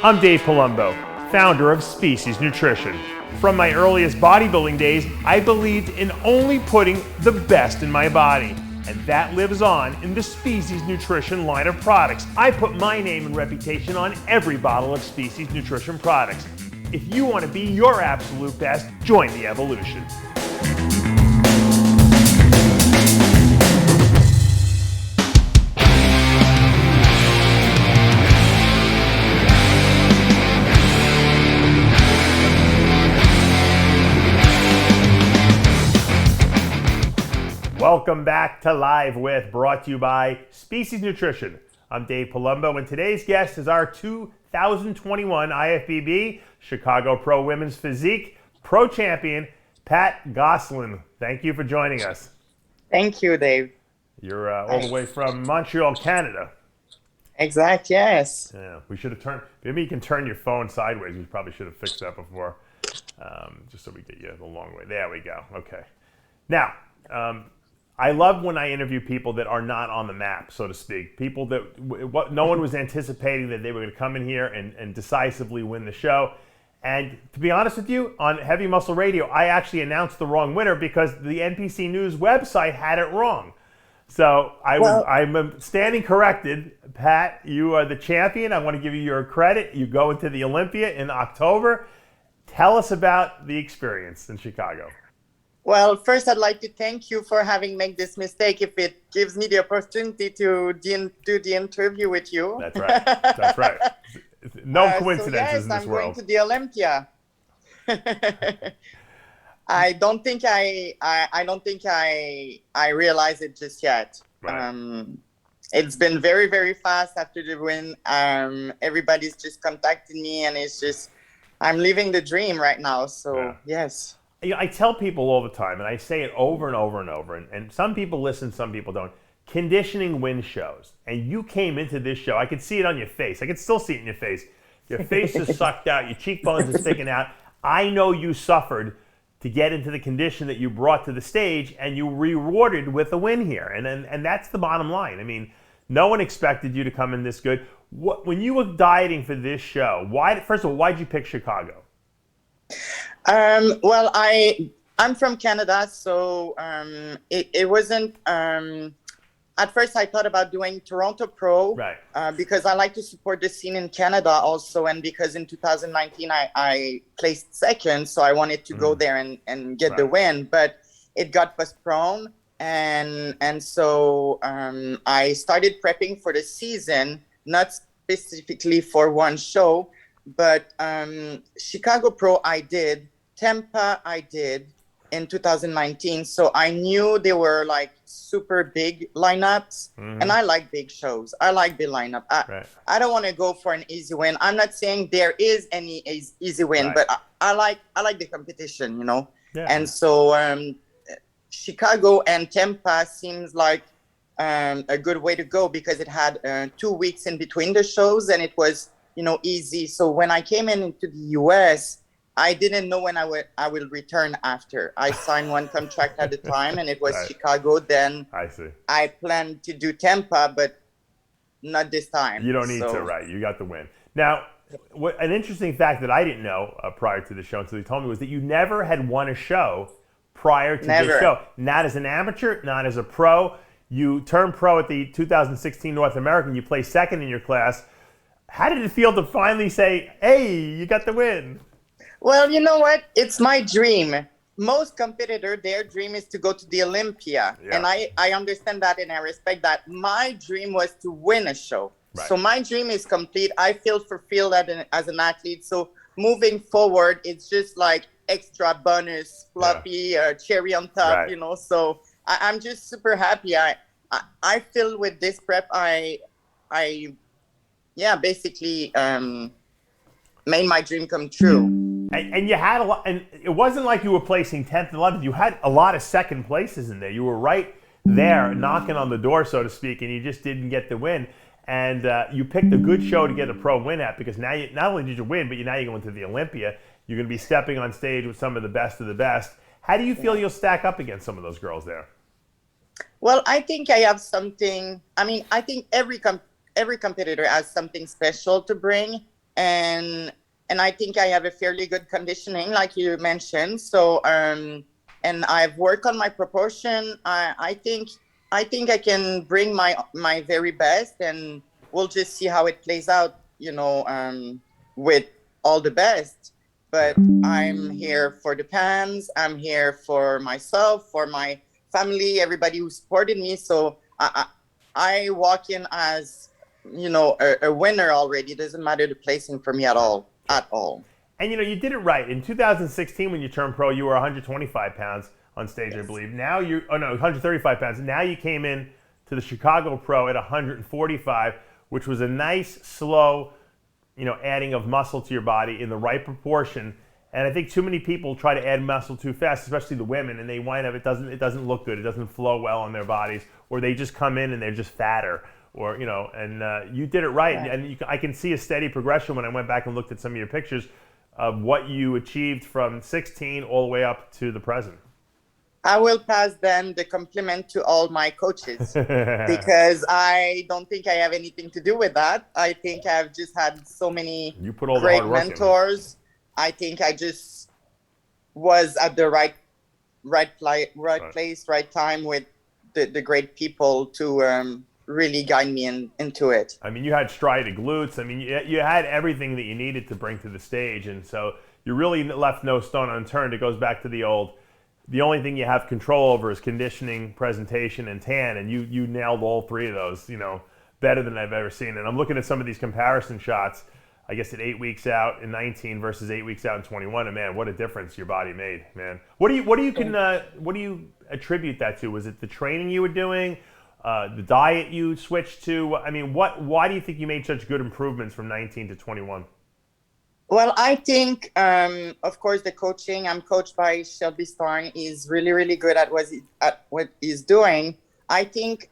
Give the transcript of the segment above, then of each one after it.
I'm Dave Palumbo, founder of Species Nutrition. From my earliest bodybuilding days, I believed in only putting the best in my body. And that lives on in the Species Nutrition line of products. I put my name and reputation on every bottle of Species Nutrition products. If you want to be your absolute best, join the evolution. Welcome back to Live With, brought to you by Species Nutrition. I'm Dave Palumbo, and today's guest is our 2021 IFBB Chicago Pro Women's Physique Pro Champion, Pat Gosselin. Thank you for joining us. Thank you, Dave. You're all the way from Montreal, Canada. Exact, yes. Yeah, we should have turned, maybe you can turn your phone sideways. We probably should have fixed that before, just so we get you the long way. There we go, okay. Now, I love when I interview people that are not on the map, so to speak. People that no one was anticipating that they were going to come in here and decisively win the show. And to be honest with you, on Heavy Muscle Radio, I actually announced the wrong winner because the NPC News website had it wrong. So I'm standing corrected. Pat, you are the champion. I want to give you your credit. You go into the Olympia in October. Tell us about the experience in Chicago. Well, first, I'd like to thank you for having made this mistake. If it gives me the opportunity to do the interview with you. That's right. That's right. No coincidences in this world. I'm going to the Olympia. I don't think I realize it just yet. Right. It's been very, very fast after the win. Everybody's just contacting me, and it's just I'm living the dream right now. So yeah. Yes. I tell people all the time, and I say it over and over and over, and some people listen, some people don't. Conditioning wins shows. And you came into this show, I could see it on your face. I could still see it in your face. Your face is sucked out, your cheekbones are sticking out. I know you suffered to get into the condition that you brought to the stage, and you rewarded with a win here. And that's the bottom line. I mean, no one expected you to come in this good. When you were dieting for this show, first of all, why'd you pick Chicago? Well, I'm from Canada, so it wasn't. At first, I thought about doing Toronto Pro, right? Because I like to support the scene in Canada also, and because in 2019 I placed second, so I wanted to go there and get the win, but it got postponed, and so I started prepping for the season, not specifically for one show, but Chicago Pro I did. Tampa I did in 2019, so I knew they were like super big lineups, and I like big shows. I like big lineup. I don't want to go for an easy win. I'm not saying there is any easy win, but I like the competition, you know. Yeah. And so Chicago and Tampa seems like a good way to go because it had 2 weeks in between the shows, and it was easy. So when I came into the US, I didn't know when I will return after. I signed one contract at the time, and it was Chicago. Then I planned to do Tampa, but not this time. You don't need to, right? You got the win. Now, an interesting fact that I didn't know prior to the show until you told me was that you never had won a show prior to this show. Not as an amateur, not as a pro. You turned pro at the 2016 North American. You placed second in your class. How did it feel to finally say, hey, you got the win? Well, you know what? It's my dream. Most competitors, their dream is to go to the Olympia. Yeah. And I understand that and I respect that. My dream was to win a show. Right. So my dream is complete. I feel fulfilled as an athlete. So moving forward, it's just like extra bonus, floppy, cherry on top, So I'm just super happy. I feel with this prep, I basically made my dream come true. And you had a lot, and it wasn't like you were placing 10th and 11th. You had a lot of second places in there. You were right there, knocking on the door, so to speak, and you just didn't get the win. And you picked a good show to get a pro win at because now not only did you win, but now you're going to the Olympia. You're going to be stepping on stage with some of the best of the best. How do you feel you'll stack up against some of those girls there? Well, I think I have something. I mean, I think every competitor has something special to bring. and I think I have a fairly good conditioning, like you mentioned. So and I've worked on my proportion. I think I can bring my very best, and we'll just see how it plays out, with all the best. But I'm here for the fans. I'm here for myself, for my family, everybody who supported me. So I walk in as, a winner already. It doesn't matter the placing for me at all, at all. And you did it right. In 2016, when you turned pro, you were 125 pounds on stage, Yes. I believe. Now 135 pounds. Now you came in to the Chicago Pro at 145, which was a nice, slow, adding of muscle to your body in the right proportion. And I think too many people try to add muscle too fast, especially the women, and they wind up it doesn't look good. It doesn't flow well on their bodies, or they just come in and they're just fatter, or and you did it right. Yeah. And I can see a steady progression when I went back and looked at some of your pictures of what you achieved from 16 all the way up to the present. I will pass then the compliment to all my coaches because I don't think I have anything to do with that. I think I've just had so many You put all the great hard work mentors. I think I just was at the right place, right time with the great people to really guide me into it. I mean, you had striated glutes. I mean, you had everything that you needed to bring to the stage, and so you really left no stone unturned. It goes back to the only thing you have control over is conditioning, presentation, and tan, and you nailed all three of those, better than I've ever seen. And I'm looking at some of these comparison shots, I guess at 8 weeks out in 19 versus 8 weeks out in 21, and man, what a difference your body made, man. What do you attribute that to? Was it the training you were doing? The diet you switched to? I mean, why do you think you made such good improvements from 19 to 21? Well, I think, of course, the coaching. I'm coached by Shelby Starn. He's really, really good at what he's doing. I think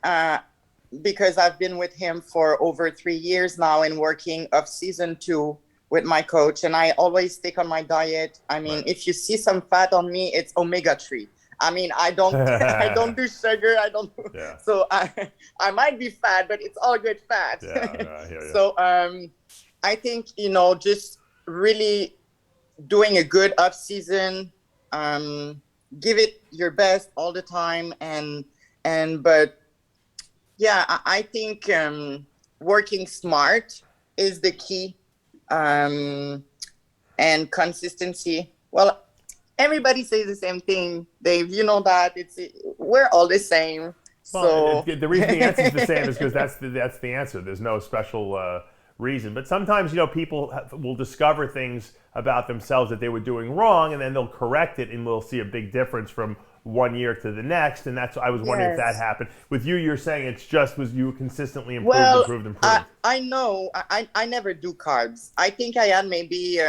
because I've been with him for over 3 years now and working off season 2 with my coach, and I always stick on my diet. I mean, Right. if you see some fat on me, it's omega-3. I mean, I don't I don't do sugar. I don't. Yeah. So I might be fat, but it's all good fat. Yeah, I hear you. So I think just really doing a good off season, give it your best all the time, but yeah, I think working smart is the key, and consistency. Well, everybody says the same thing, Dave. You know that we're all the same. Well, So the reason the answer is the same is because that's the answer. There's no special reason. But sometimes, people will discover things about themselves that they were doing wrong, and then they'll correct it, and we'll see a big difference from one year to the next. And I was wondering if that Yes. happened. With you, you're saying it's just was you consistently improved. I know I never do carbs. I think I had maybe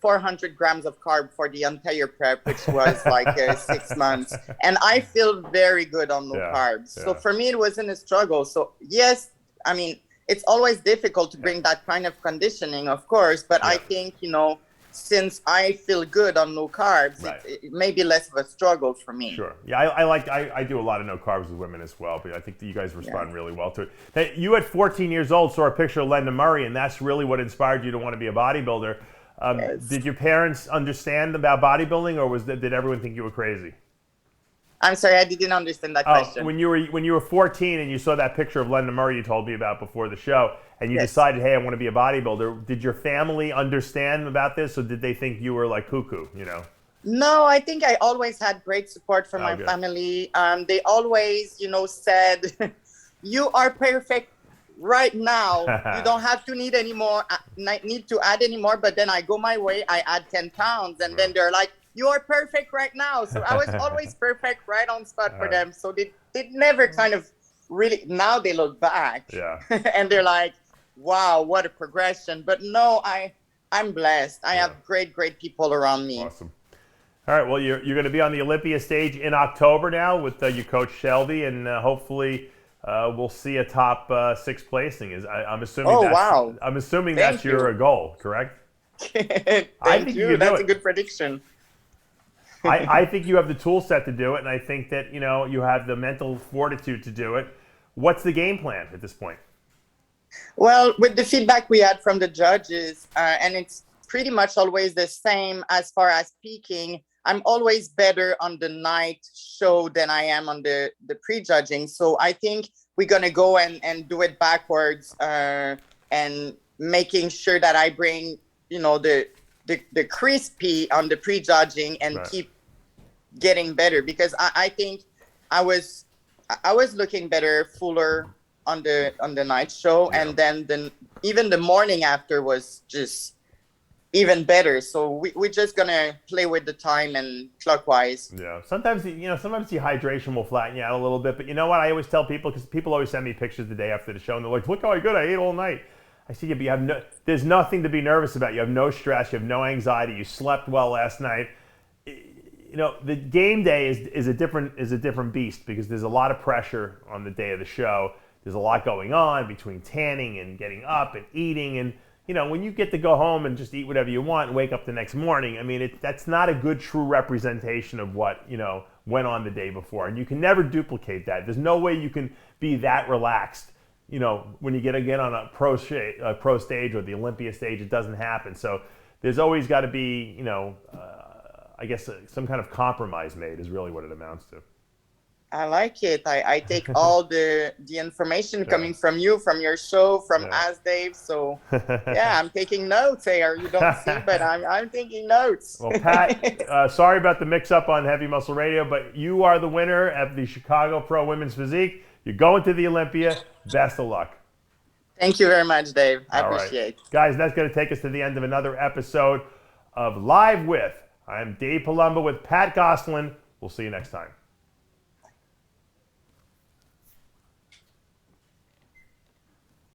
400 grams of carb for the entire prep, which was like 6 months. And I feel very good on no carbs. So for me, it wasn't a struggle. So yes, I mean, it's always difficult to bring that kind of conditioning, of course. But I think, since I feel good on no carbs, Right. it may be less of a struggle for me. Sure. Yeah, I do a lot of no carbs with women as well, but I think that you guys respond really well to it. Now, you at 14 years old saw a picture of Linda Murray, and that's really what inspired you to want to be a bodybuilder. Yes. Did your parents understand about bodybuilding, or did everyone think you were crazy? I'm sorry, I didn't understand that question. When you were 14 and you saw that picture of Linda Murray you told me about before the show, and you Yes. decided, hey, I want to be a bodybuilder, did your family understand about this, or did they think you were like cuckoo, No, I think I always had great support from my good. family. They always, said, "You are perfect right now. You don't have to need to add any more." But then I go my way, I add 10 pounds, and then they're like, "You are perfect right now." So I was always perfect, right on spot for them. So they never kind of really. Now they look back, and they're like, "Wow, what a progression!" But no, I'm blessed. I have great people around me. Awesome. All right, well, you're going to be on the Olympia stage in October now with your coach Shelby, and hopefully we'll see a top 6 placing. I'm assuming. Oh, wow. I'm assuming Thank that's your goal, correct? Thank think you. you That's do a it. good prediction. I think you have the tool set to do it, and I think that you have the mental fortitude to do it. What's the game plan at this point? Well, with the feedback we had from the judges, and it's pretty much always the same as far as peaking, I'm always better on the night show than I am on the prejudging. So I think we're going to go and do it backwards, and making sure that I bring, the crispy on the prejudging and Right. keep getting better, because I think I was I was looking better, fuller on the night show, Yeah. and then even the morning after was just even better. So we're just gonna play with the time and clockwise. Yeah. Sometimes sometimes the hydration will flatten you out a little bit, but you know what? I always tell people, because people always send me pictures the day after the show, and they're like, "Look how good I ate all night." I see, yeah, but there's nothing to be nervous about. You have no stress. You have no anxiety. You slept well last night. The game day is a different beast, because there's a lot of pressure on the day of the show. There's a lot going on between tanning and getting up and eating, and when you get to go home and just eat whatever you want and wake up the next morning, I mean, that's not a good true representation of what went on the day before, and you can never duplicate that. There's no way you can be that relaxed. When you get again on a pro stage or the Olympia stage, it doesn't happen. So there's always got to be, I guess some kind of compromise made is really what it amounts to. I like it. I take all the information coming from you, from your show, from Ask Dave. So yeah, I'm taking notes here. You don't see, but I'm taking notes. Well, Pat, sorry about the mix-up on Heavy Muscle Radio, but you are the winner of the Chicago Pro Women's Physique. You're going to the Olympia. Best of luck. Thank you very much, Dave. I All appreciate it. Guys, that's going to take us to the end of another episode of Live With. I'm Dave Palumbo with Pat Gosselin. We'll see you next time.